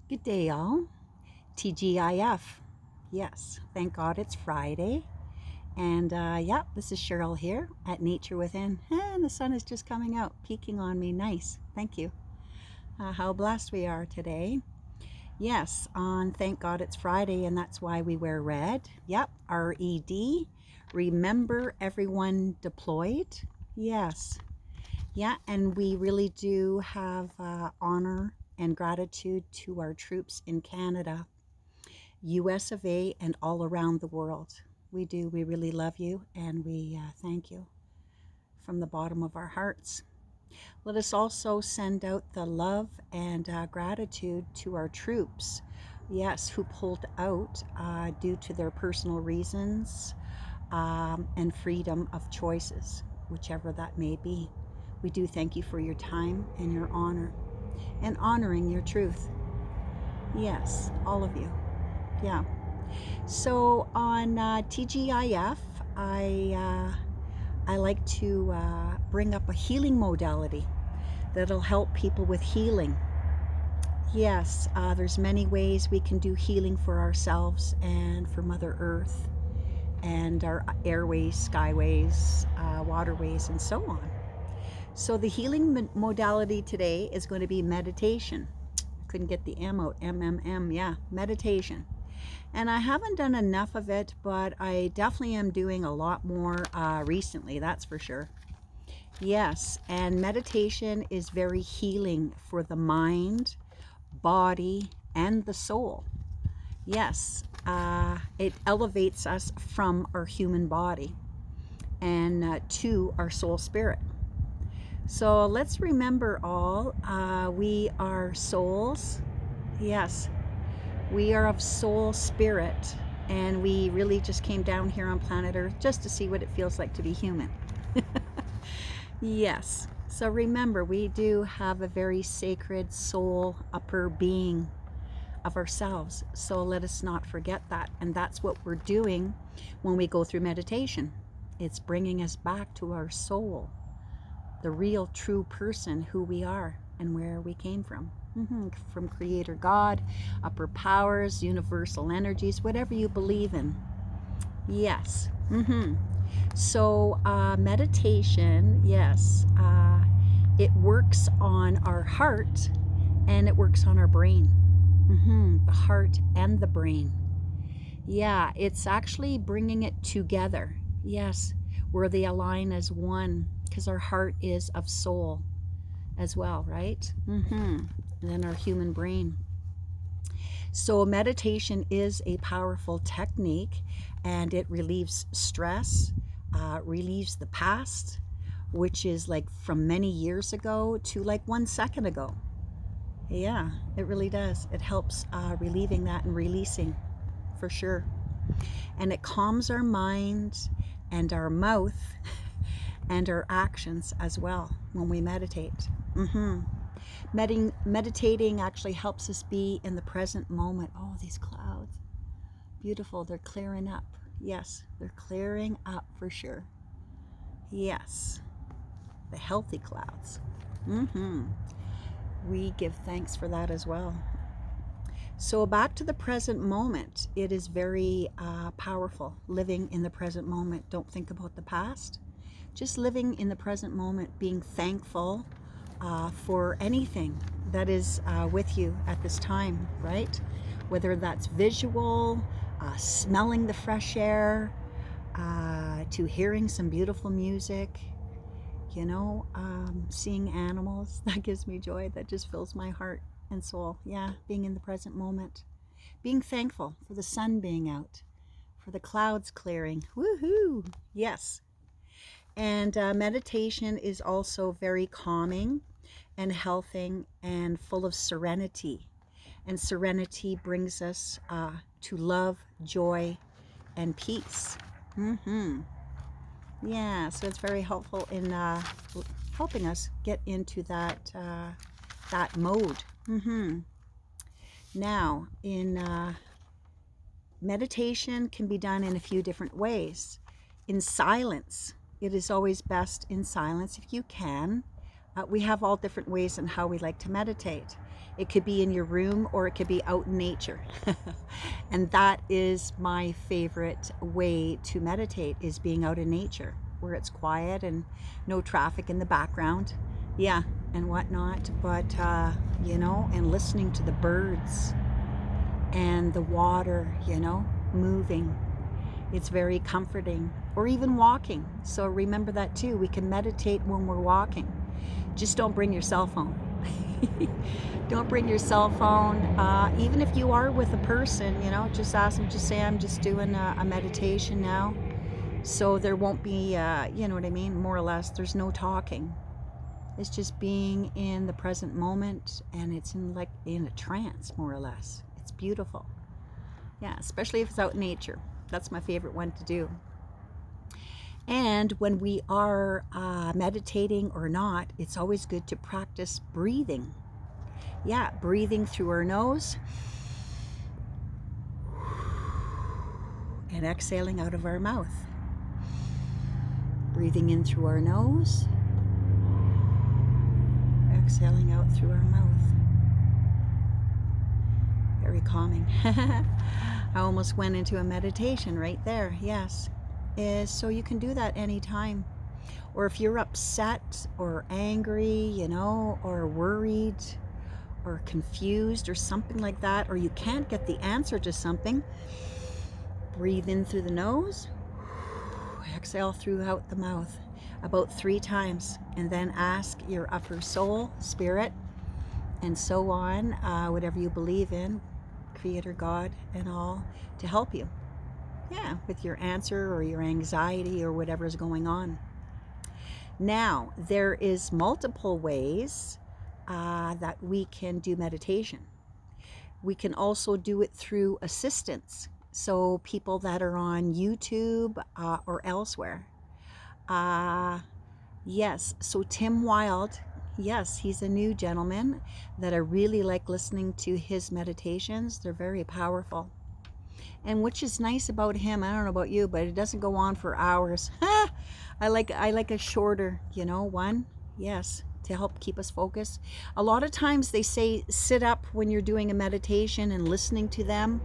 Good day, all. T.G.I.F. Yes, thank God it's Friday. And yeah, this is Cheryl here at Nature Within. And the sun is just coming out, peeking on me. Nice. Thank you. How blessed we are today. Yes, on Thank God It's Friday, and that's why we wear red. Yep, R-E-D. Remember everyone deployed. Yes. Yeah, and we really do have honor and gratitude to our troops in Canada, US of A, and all around the world. We do. We really love you, and we thank you from the bottom of our hearts. Let us also send out the love and gratitude to our troops, yes, who pulled out due to their personal reasons and freedom of choices, whichever that may be. We do thank you for your time and your honor and honoring your truth. Yes, all of you. Yeah. So on T.G.I.F, I like to bring up a healing modality that'll help people with healing. Yes, there's many ways we can do healing for ourselves and for Mother Earth and our airways, skyways, waterways, and so on. So the healing modality today is going to be meditation. Couldn't get the M out. MMM, yeah, meditation. And I haven't done enough of it, but I definitely am doing a lot more recently, that's for sure. Yes, and meditation is very healing for the mind, body, and the soul. Yes, it elevates us from our human body and to our soul spirit. So let's remember all, we are souls. Yes, we are of soul spirit, and we really just came down here on planet Earth just to see what it feels like to be human. Yes, so remember, we do have a very sacred soul upper being of ourselves. So let us not forget that. And that's what we're doing when we go through meditation. It's bringing us back to our soul, the real true person, who we are and where we came from. From Creator God, upper powers, universal energies, whatever you believe in. Yes. So meditation, yes, it works on our heart and it works on our brain. The heart and the brain. Yeah, it's actually bringing it together. Yes, where they align as one, because our heart is of soul as well, right? And then our human brain. So meditation is a powerful technique, and it relieves stress, relieves the past, which is like from many years ago to like 1 second ago. Yeah, it really does. It helps relieving that and releasing, for sure. And it calms our mind and our mouth and our actions as well when we meditate. Meditating actually helps us be in the present moment. Oh, these clouds. Beautiful. They're clearing up. Yes, they're clearing up for sure. Yes, the healthy clouds. We give thanks for that as well. So back to the present moment. It is very powerful, living in the present moment. Don't think about the past. Just living in the present moment, being thankful for anything that is with you at this time, right? Whether that's visual, smelling the fresh air, to hearing some beautiful music, you know, seeing animals. That gives me joy. That just fills my heart and soul. Yeah, being in the present moment. Being thankful for the sun being out, for the clouds clearing. Woohoo! Yes. And meditation is also very calming and healthing and full of serenity. And serenity brings us to love, joy, and peace. Yeah, so it's very helpful in helping us get into that that mode. Now, in meditation can be done in a few different ways. In silence, it is always best in silence if you can. We have all different ways in how we like to meditate. It could be in your room or it could be out in nature. And that is my favorite way to meditate, is being out in nature where it's quiet and no traffic in the background. Yeah, and whatnot. But, and listening to the birds and the water, moving. It's very comforting. Or even walking. So remember that too. We can meditate when we're walking. Just don't bring your cell phone. Don't bring your cell phone. Even if you are with a person, just ask them, just say, I'm just doing a meditation now. So there won't be, you know what I mean? More or less, there's no talking. It's just being in the present moment, and it's in a trance, more or less. It's beautiful. Yeah, especially if it's out in nature. That's my favorite one to do. And when we are meditating or not, it's always good to practice breathing. Yeah, breathing through our nose and exhaling out of our mouth. Breathing in through our nose, exhaling out through our mouth. Very calming. I almost went into a meditation right there. Yes. So you can do that anytime. Or if you're upset or angry, or worried or confused or something like that, or you can't get the answer to something, breathe in through the nose, exhale throughout the mouth about 3 times, and then ask your upper soul, spirit, and so on, whatever you believe in, Creator, God, and all, to help you. Yeah, with your answer or your anxiety or whatever is going on. Now, there is multiple ways that we can do meditation. We can also do it through assistance. So people that are on YouTube or elsewhere. Yes, so Tim Wilde, yes, he's a new gentleman that I really like listening to his meditations. They're very powerful. And which is nice about him, I don't know about you, but it doesn't go on for hours. I like a shorter, one. Yes, to help keep us focused. A lot of times they say sit up when you're doing a meditation and listening to them,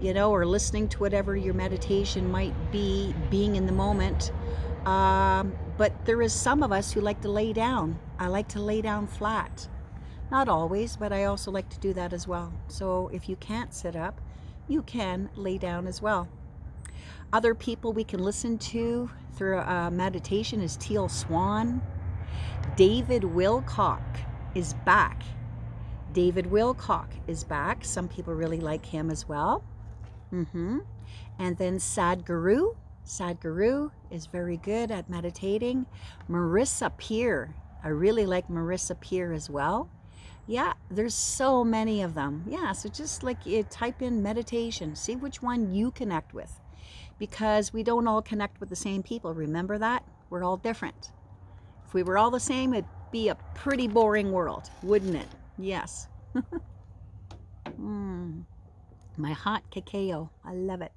or listening to whatever your meditation might be, being in the moment. But there is some of us who like to lay down. I like to lay down flat. Not always, but I also like to do that as well. So if you can't sit up, you can lay down as well. Other people we can listen to through meditation is Teal Swan. David Wilcock is back. David Wilcock is back. Some people really like him as well. And then Sadhguru. Sadhguru is very good at meditating. Marissa Peer. I really like Marissa Peer as well. Yeah, there's so many of them. Yeah, so just you type in meditation, see which one you connect with, because we don't all connect with the same people. Remember that? We're all different. If we were all the same, it'd be a pretty boring world, wouldn't it? Yes. My hot cacao. I love it.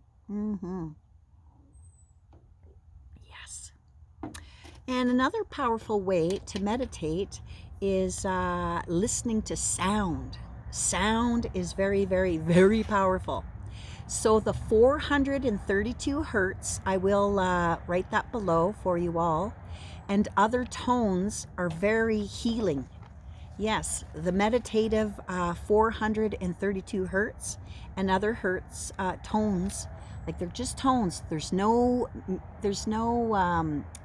Yes. And another powerful way to meditate is listening to sound. Sound is very, very, very powerful. So the 432 hertz, I will write that below for you all, and other tones are very healing. Yes, the meditative 432 hertz and other hertz tones, they're just tones. There's no words.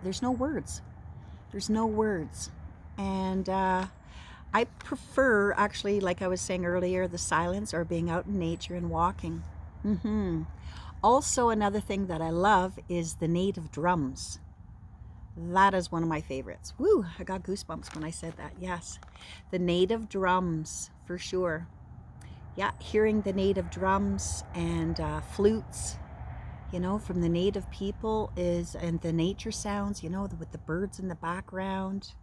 There's no words. And I prefer, actually, like I was saying earlier, the silence or being out in nature and walking. Also, another thing that I love is the native drums. That is one of my favorites. Woo, I got goosebumps when I said that. Yes, the native drums, for sure. Yeah, hearing the native drums and flutes, from the native people and the nature sounds, with the birds in the background.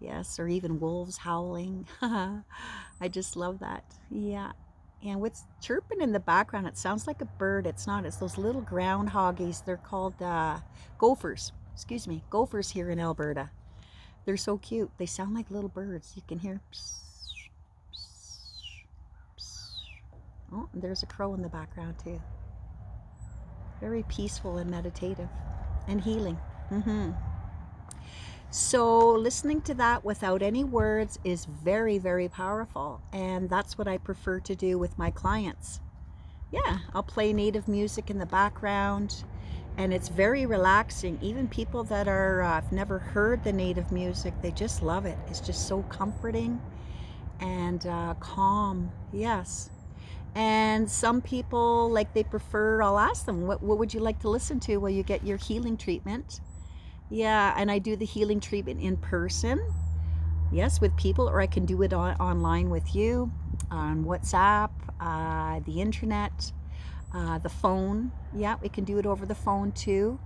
Yes, or even wolves howling. I just love that. Yeah. And what's chirping in the background, it sounds like a bird. It's not. It's those little groundhoggies. They're called gophers. Gophers here in Alberta. They're so cute. They sound like little birds. You can hear. Psst, psst, psst. Oh, and there's a crow in the background too. Very peaceful and meditative and healing. So listening to that without any words is very, very powerful. And that's what I prefer to do with my clients. Yeah, I'll play native music in the background, and it's very relaxing. Even people that are have never heard the native music, they just love it. It's just so comforting and calm. Yes. And some people, like, they prefer, I'll ask them, what would you like to listen to while you get your healing treatment? Yeah, and I do the healing treatment in person, yes, with people, or I can do it online with you, on WhatsApp, the internet, the phone. Yeah, we can do it over the phone too.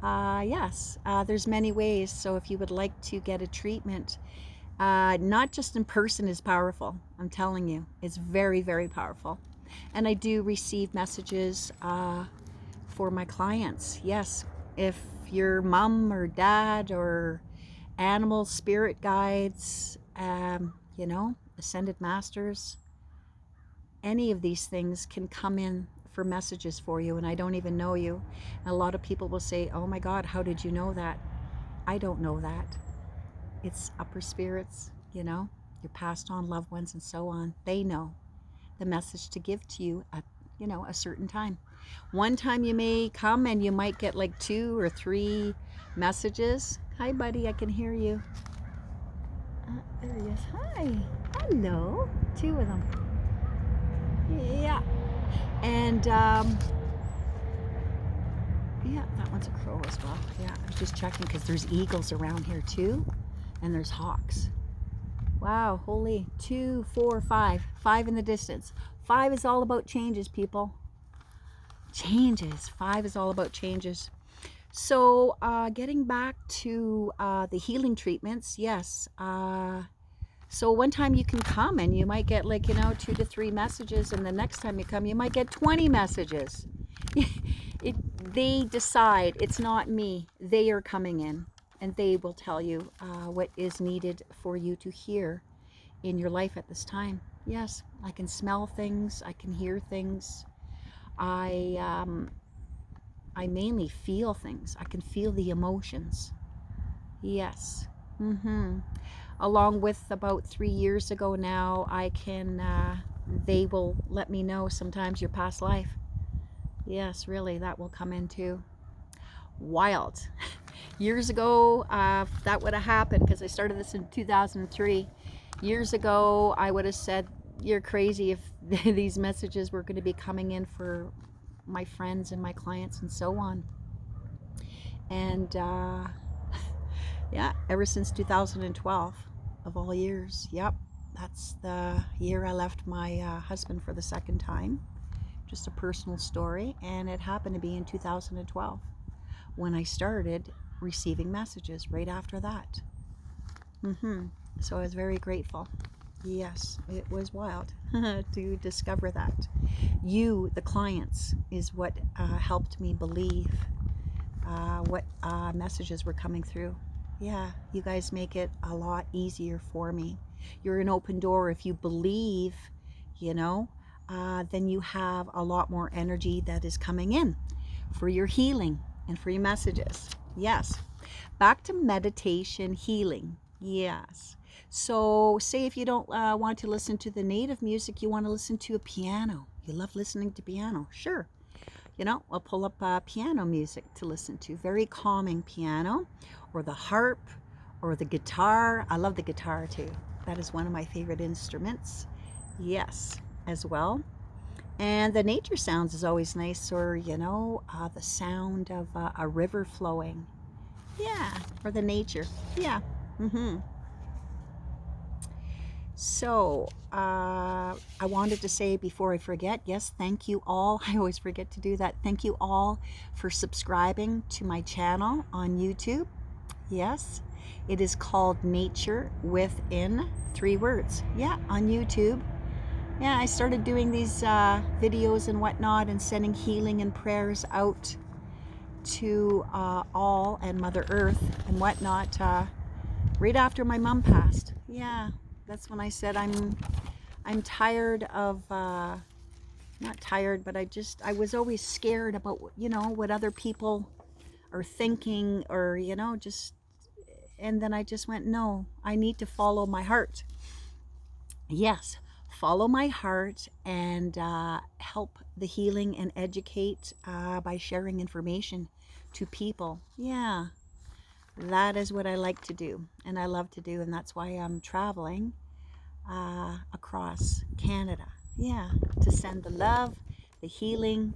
Yes, there's many ways. So if you would like to get a treatment, not just in person is powerful. I'm telling you, it's very, very powerful. And I do receive messages for my clients. Yes, if your mom or dad or animal spirit guides, you know, ascended masters, any of these things can come in for messages for you, and I don't even know you. And a lot of people will say, oh my God, how did you know that? I don't know that. It's upper spirits, you know, your passed on loved ones and so on. They know the message to give to you at, you know, a certain time. One time you may come and you might get like 2 or 3 messages. Hi buddy, I can hear you. There he is. Hi. Hello. 2 of them. Yeah. And yeah, that one's a crow as well. Yeah, I was just checking because there's eagles around here too, and there's hawks. Wow, holy. 2, 4, 5. 5 in the distance. 5 is all about changes, people. Changes. 5 is all about changes. So getting back to the healing treatments, yes. So one time you can come and you might get, like, you know, 2 to 3 messages, and the next time you come you might get 20 messages. They decide. It's not me. They are coming in, and they will tell you what is needed for you to hear in your life at this time. Yes, I can smell things. I can hear things. I mainly feel things. I can feel the emotions. Yes. Along with, about 3 years ago now, I can, they will let me know sometimes your past life. Yes, really, that will come in too. Wild. Years ago, that would have happened because I started this in 2003. Years ago, I would have said, you're crazy if these messages were going to be coming in for my friends and my clients and so on. And yeah, ever since 2012, of all years, yep, that's the year I left my husband for the second time. Just a personal story, and it happened to be in 2012 when I started receiving messages right after that. So I was very grateful. Yes, it was wild to discover that. You, the clients, is what helped me believe what messages were coming through. Yeah, you guys make it a lot easier for me. You're an open door. If you believe, you know, then you have a lot more energy that is coming in for your healing and for your messages. Yes. Back to meditation healing. Yes. So say if you don't want to listen to the native music, you want to listen to a piano. You love listening to piano. Sure. You know, I'll pull up piano music to listen to. Very calming piano, or the harp, or the guitar. I love the guitar too. That is one of my favorite instruments. Yes, as well. And the nature sounds is always nice, or, you know, the sound of a river flowing. Yeah, or the nature. Yeah. So I wanted to say before I forget, yes, thank you all. I always forget to do that. Thank you all for subscribing to my channel on YouTube. Yes, it is called Nature Within, 3 words. Yeah, on YouTube. Yeah, I started doing these videos and whatnot, and sending healing and prayers out to all and Mother Earth and whatnot. right after my mom passed. Yeah, that's when I said I'm tired of, not tired, but I was always scared about, what other people are thinking, or, and then I just went, no, I need to follow my heart. Yes, follow my heart and help the healing and educate by sharing information to people. Yeah, that is what I like to do and I love to do, and that's why I'm traveling across Canada. Yeah, to send the love, the healing,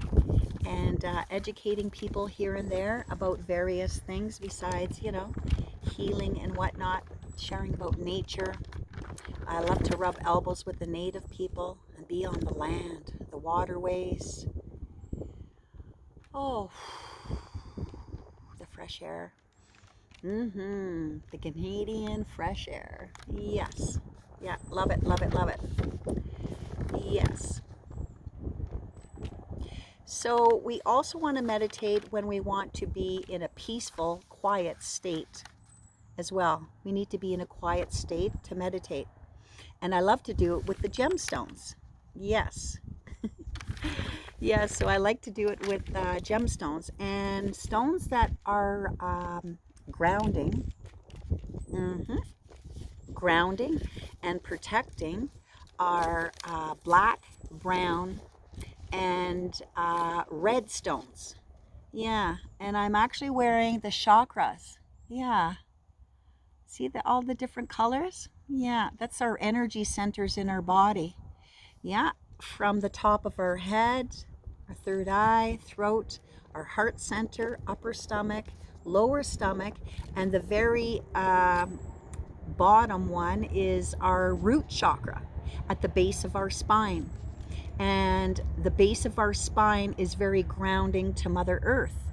and educating people here and there about various things besides, healing and whatnot, sharing about nature. I love to rub elbows with the native people and be on the land, the waterways. Oh, the fresh air. The Canadian fresh air. Yes. Yeah, love it, love it, love it. Yes. So we also want to meditate when we want to be in a peaceful, quiet state as well. We need to be in a quiet state to meditate. And I love to do it with the gemstones. Yes. Yes, so I like to do it with gemstones and stones that are grounding. Grounding and protecting are black, brown, and red stones. Yeah, and I'm actually wearing the chakras. Yeah, see all the different colors? Yeah, that's our energy centers in our body. Yeah, from the top of our head, our third eye, throat, our heart center, upper stomach, lower stomach, and the very bottom one is our root chakra at the base of our spine. And the base of our spine is very grounding to Mother Earth.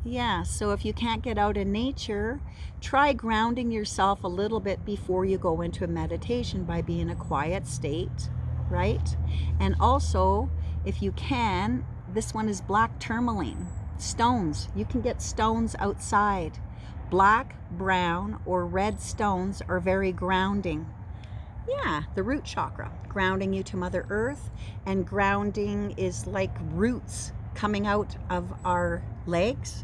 Yeah, so if you can't get out in nature, try grounding yourself a little bit before you go into a meditation by being in a quiet state, right? And also, if you can, this one is black tourmaline. Stones, you can get stones outside. Black, brown, or red stones are very grounding. Yeah, the root chakra, grounding you to Mother Earth, and grounding is like roots coming out of our legs,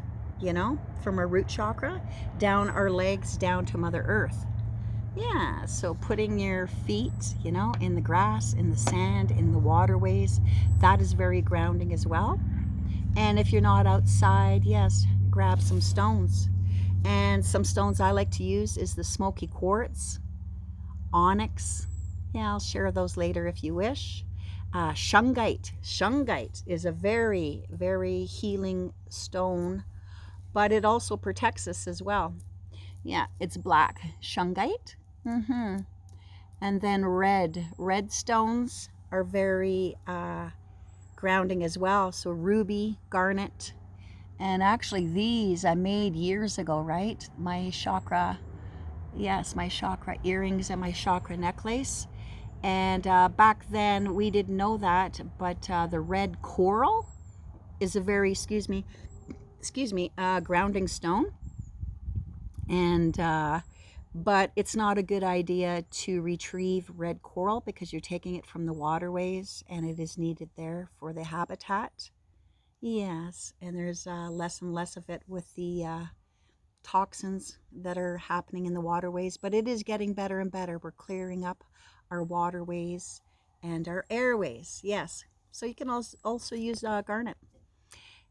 from our root chakra, down our legs, down to Mother Earth. Yeah, so putting your feet, in the grass, in the sand, in the waterways, that is very grounding as well. And if you're not outside, yes, grab some stones. And some stones I like to use is the smoky quartz, onyx. Yeah, I'll share those later if you wish. Shungite. Shungite is a very, very healing stone, but it also protects us as well. Yeah, it's black. Shungite. And then red. Red stones are very grounding as well. So ruby, garnet. And actually these I made years ago, right? My chakra, yes, my chakra earrings and my chakra necklace. And back then we didn't know that, but the red coral is a very, grounding stone. And but it's not a good idea to retrieve red coral because you're taking it from the waterways and it is needed there for the habitat. Yes, and there's less and less of it with the toxins that are happening in the waterways, but it is getting better and better. We're clearing up our waterways and our airways. Yes, so you can also use garnet.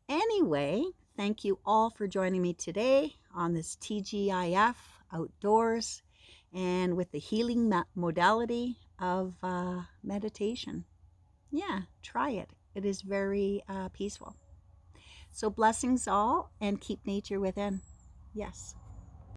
Anyway, thank you all for joining me today on this TGIF outdoors and with the healing modality of meditation. Yeah, try it. It is very peaceful. So blessings all, and keep nature within. Yes.